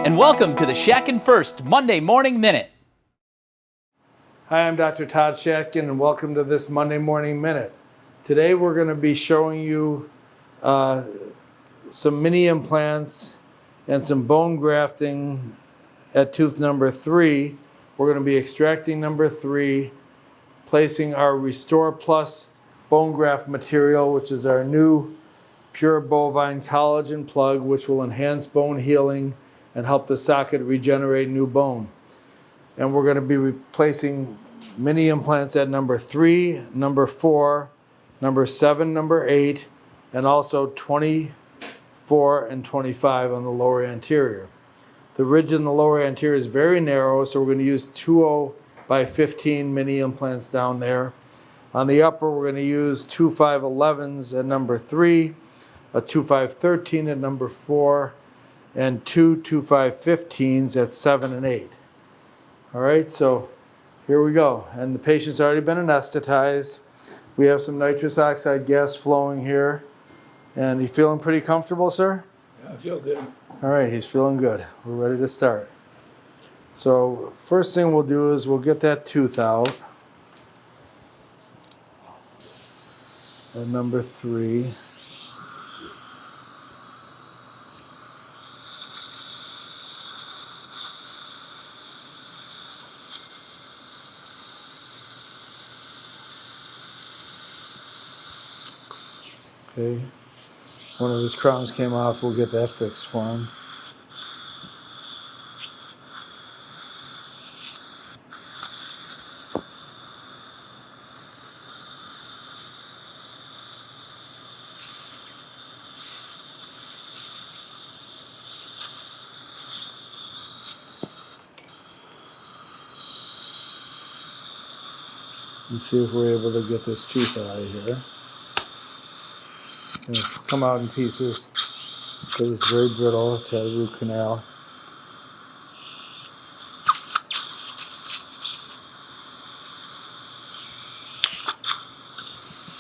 And welcome to the Shatkin F.I.R.S.T Monday Morning Minute. Hi, I'm Dr. Todd Shatkin, and welcome to this Monday Morning Minute. Today we're going to be showing you some mini implants and some bone grafting at tooth number 3. We're going to be extracting number 3, placing our Restore Plus bone graft material, which is our new Pure Bovine Collagen Plug, which will enhance bone healing and help the socket regenerate new bone. And we're going to be replacing mini implants at number 3, number 4, number 7, number 8, and also 24 and 25 on the lower anterior. The ridge in the lower anterior is very narrow, so we're going to use 20 by 15 mini implants down there. On the upper, we're going to use 2511s at number 3, a 2513 at number 4, and 2515s at 7 and 8. All right, so here we go. And the patient's already been anesthetized. We have some nitrous oxide gas flowing here. And you feeling pretty comfortable, sir? Yeah, I feel good. All right, he's feeling good. We're ready to start. So first thing we'll do is we'll get that tooth out at number 3. Okay, one of his crowns came off. We'll get that fixed for him. And see if we're able to get this tooth out of here. It'll come out in pieces because it's very brittle. It's had a root canal.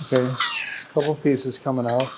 Okay, a couple pieces coming out.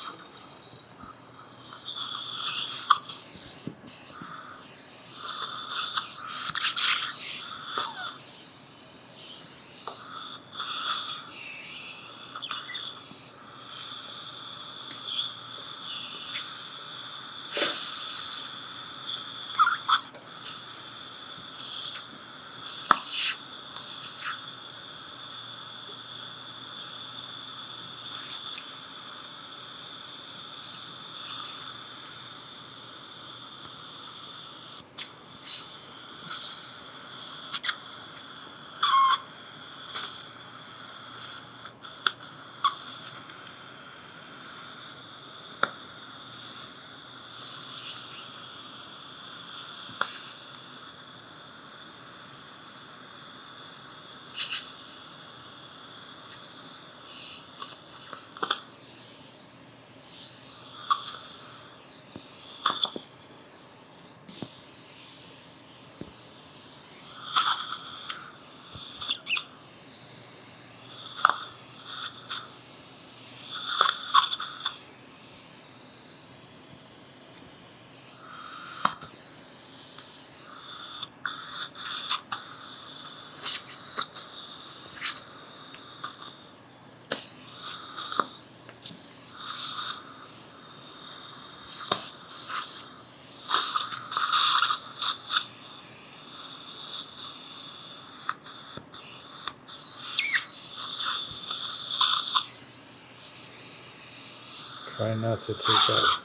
Try not to take that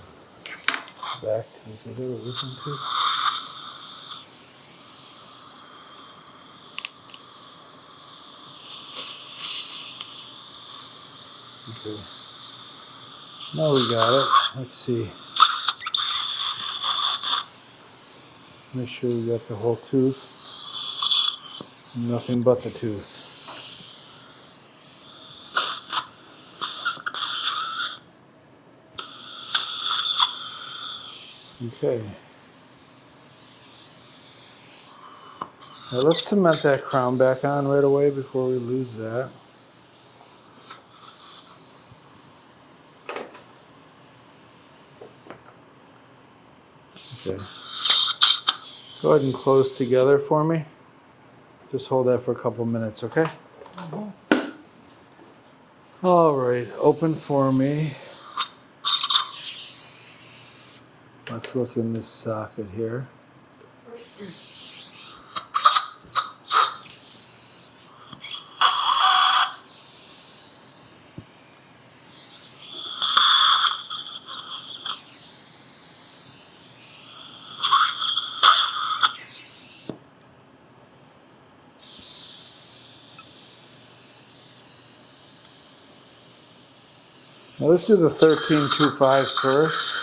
back tooth. Is it a wisdom tooth? Okay. Now we got it. Let's see. Make sure we got the whole tooth. Nothing but the tooth. Okay. Now let's cement that crown back on right away before we lose that. Okay. Go ahead and close together for me. Just hold that for a couple minutes, okay? All right, open for me. Let's look in this socket here. Now let's do the 1325 first.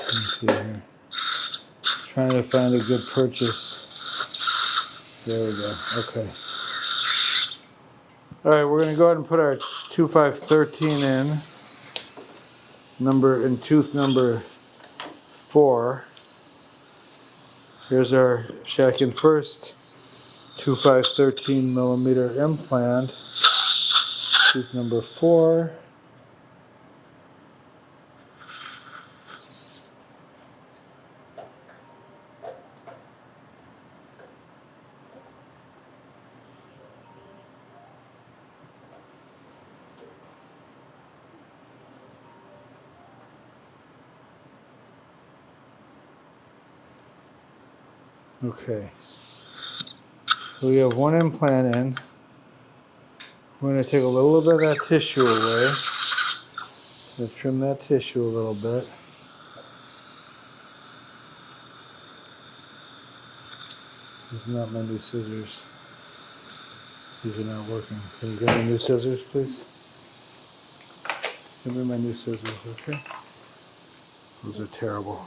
Let's see here. Trying to find a good purchase. There we go. Okay. All right, we're going to go ahead and put our 2513 in. In tooth number 4. Here's our Shatkin F.I.R.S.T 2513 millimeter implant. Tooth number 4. Okay. So we have one implant in. We're going to take a little bit of that tissue away. Let's trim that tissue a little bit. These are not my new scissors. These are not working. Can you get my new scissors, please? Give me my new scissors, okay? Those are terrible.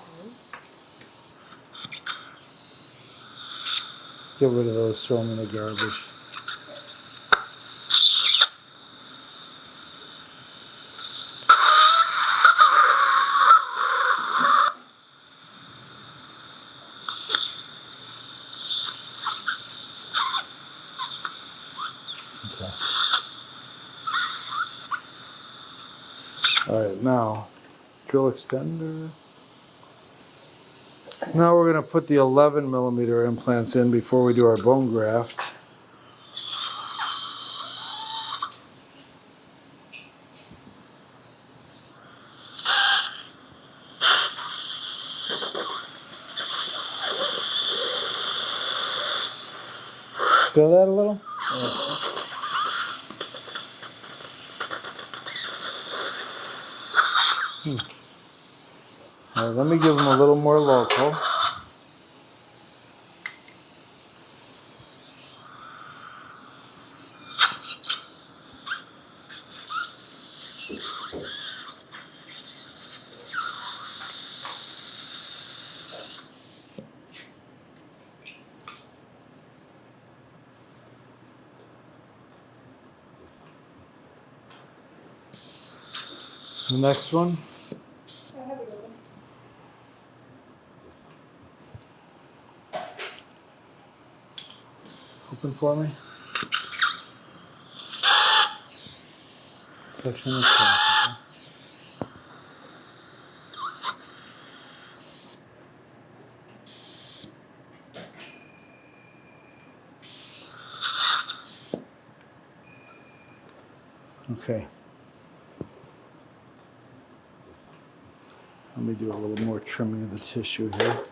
Get rid of those, throw them in the garbage. Okay. All right, now, drill extender. Now we're going to put the 11 millimeter implants in before we do our bone graft. Feel that a little? All right, let me give them a little more local. The next one. Open for me. Section of top. Okay. Let me do a little more trimming of the tissue here.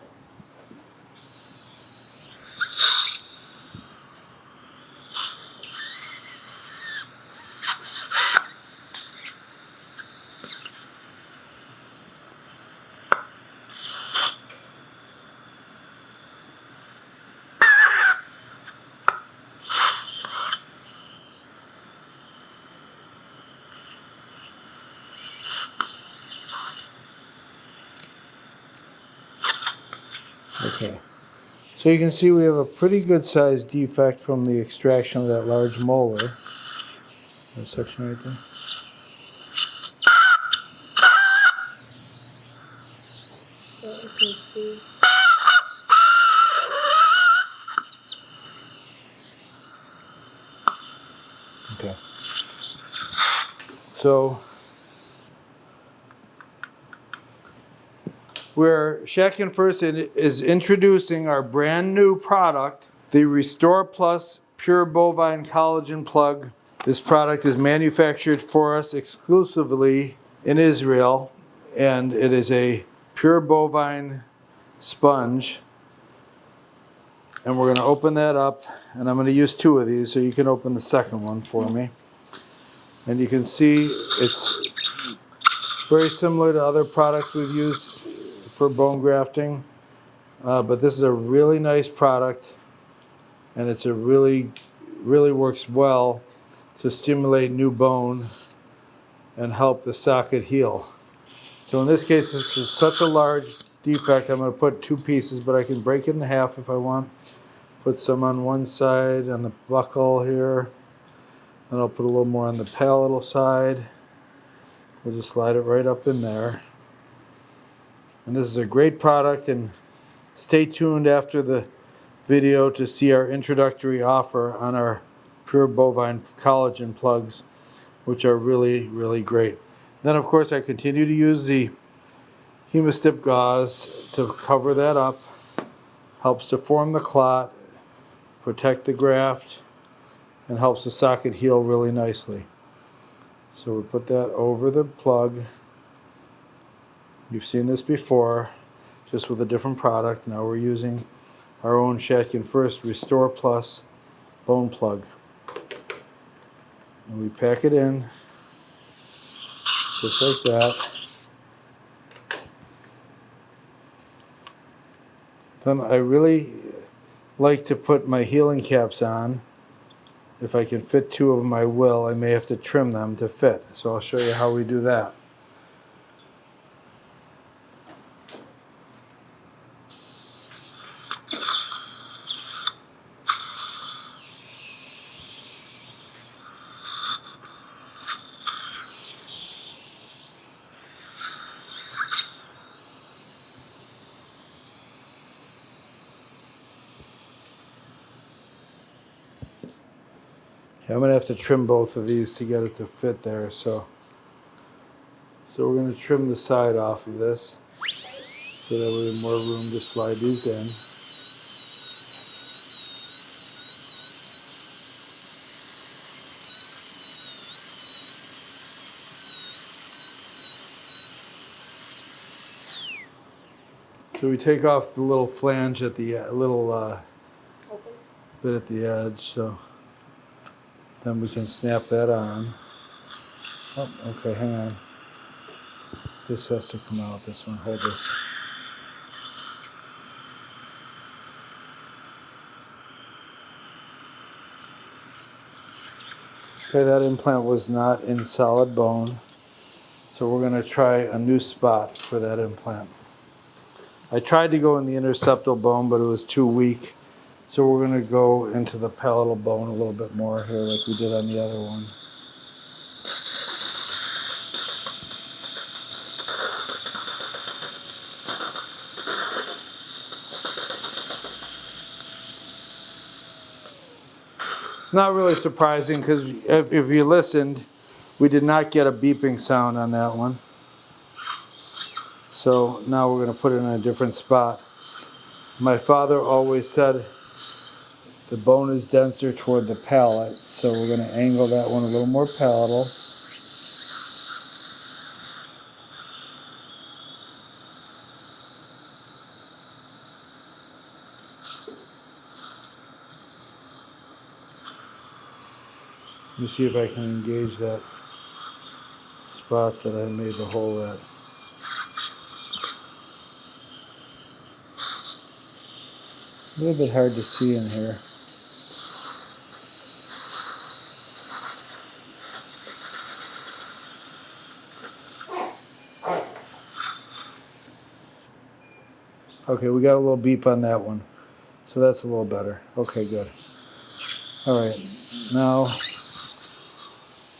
Okay. So you can see we have a pretty good sized defect from the extraction of that large molar. That section right there. Okay. So where Shatkin F.I.R.S.T is introducing our brand new product, the Restore Plus Pure Bovine Collagen Plug. This product is manufactured for us exclusively in Israel, and it is a pure bovine sponge. And we're going to open that up, and I'm going to use 2 of these, so you can open the second one for me. And you can see it's very similar to other products we've used for bone grafting, but this is a really nice product, and it's a really works well to stimulate new bone and help the socket heal. So in this case, this is such a large defect, I'm going to put 2 pieces, but I can break it in half if I want. Put some on one side on the buckle here, and I'll put a little more on the palatal side. We'll just slide it right up in there. And this is a great product, and stay tuned after the video to see our introductory offer on our Pure Bovine Collagen Plugs, which are really great. Then of course I continue to use the Hemostyp gauze to cover that up. Helps to form the clot, protect the graft, and helps the socket heal really nicely. So we put that over the plug. You've seen this before, just with a different product. Now we're using our own Shatkin F.I.R.S.T Restore Plus bone plug. And we pack it in, just like that. Then I really like to put my healing caps on. If I can fit 2 of them, I will. I may have to trim them to fit. So I'll show you how we do that. I'm going to have to trim both of these to get it to fit there. So we're going to trim the side off of this so that we have more room to slide these in. So we take off the little flange at the little bit at the edge, so then we can snap that on. Oh, okay, hang on. This has to come out, this one. Hold this. Okay, that implant was not in solid bone, so we're going to try a new spot for that implant. I tried to go in the interseptal bone, but it was too weak. So we're going to go into the palatal bone a little bit more here like we did on the other one. Not really surprising because if you listened, we did not get a beeping sound on that one. So now we're going to put it in a different spot. My father always said the bone is denser toward the palate, so we're going to angle that one a little more palatal. Let me see if I can engage that spot that I made the hole at. A little bit hard to see in here. Okay, we got a little beep on that one. So that's a little better. Okay, good. All right, now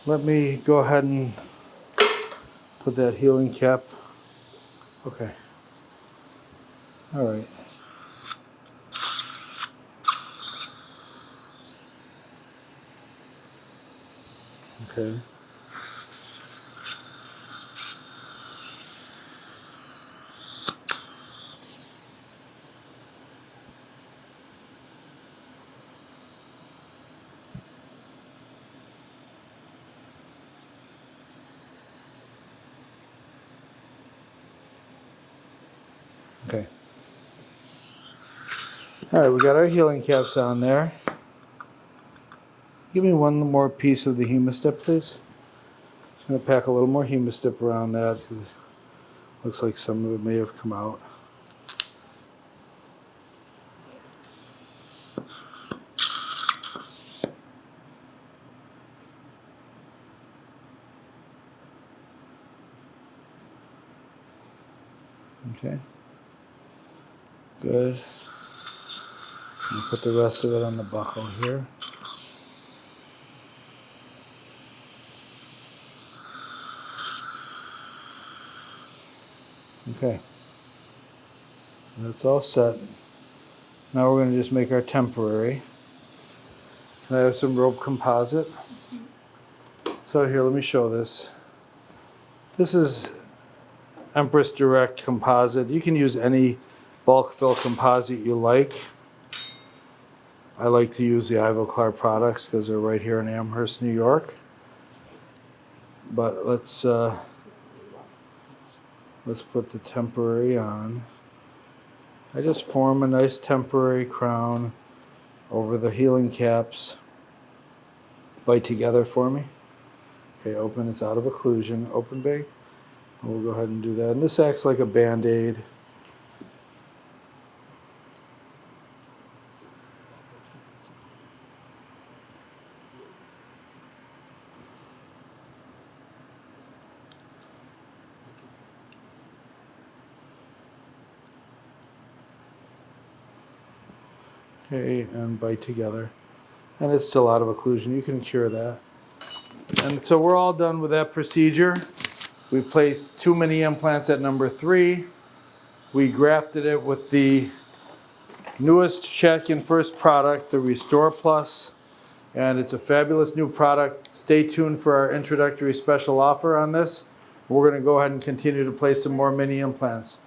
let me go ahead and put that healing cap. Okay. All right. Okay. Okay. All right, we got our healing caps on there. Give me one more piece of the Hemostyp, please. I'm going to pack a little more Hemostyp around that, 'cause it looks like some of it may have come out. Okay. Good. I'll put the rest of it on the buckle here. Okay. That's all set. Now we're going to just make our temporary. I have some rope composite. So here, let me show this. This is Empress Direct composite. You can use any bulk fill composite you like. I like to use the Ivoclar products because they're right here in Amherst, New York. But let's put the temporary on. I just form a nice temporary crown over the healing caps. Bite together for me. Okay, open. It's out of occlusion. Open big. And we'll go ahead and do that. And this acts like a Band-Aid. Okay, and bite together. And it's still out of occlusion. You can cure that. And so we're all done with that procedure. We placed 2 mini implants at number 3. We grafted it with the newest Shatkin F.I.R.S.T product, the Restore Plus. And it's a fabulous new product. Stay tuned for our introductory special offer on this. We're going to go ahead and continue to place some more mini implants.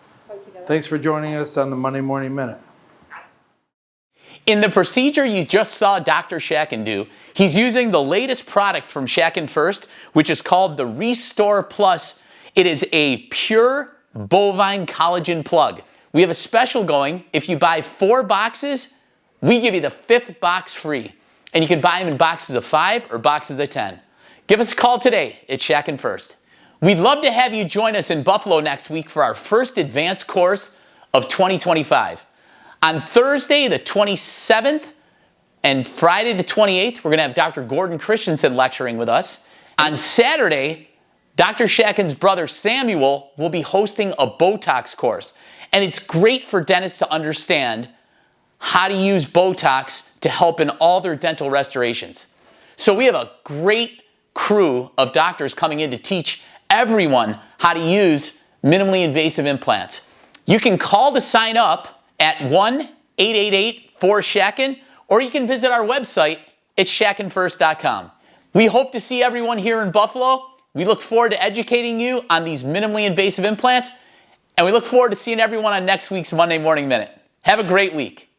Thanks for joining us on the Monday Morning Minute. In the procedure you just saw Dr. Shatkin do, he's using the latest product from Shatkin F.I.R.S.T, which is called the Restore Plus. It is a Pure Bovine Collagen Plug. We have a special going. If you buy 4 boxes, we give you the 5th box free. And you can buy them in boxes of 5 or boxes of 10. Give us a call today at Shatkin F.I.R.S.T. We'd love to have you join us in Buffalo next week for our first advanced course of 2025. On Thursday, the 27th, and Friday, the 28th, we're going to have Dr. Gordon Christensen lecturing with us. On Saturday, Dr. Shatkin's brother Samuel will be hosting a Botox course. And it's great for dentists to understand how to use Botox to help in all their dental restorations. So we have a great crew of doctors coming in to teach everyone how to use minimally invasive implants. You can call to sign up at 1-888-4-SHATKIN, or you can visit our website at shatkinfirst.com. We hope to see everyone here in Buffalo. We look forward to educating you on these minimally invasive implants, and we look forward to seeing everyone on next week's Monday Morning Minute. Have a great week.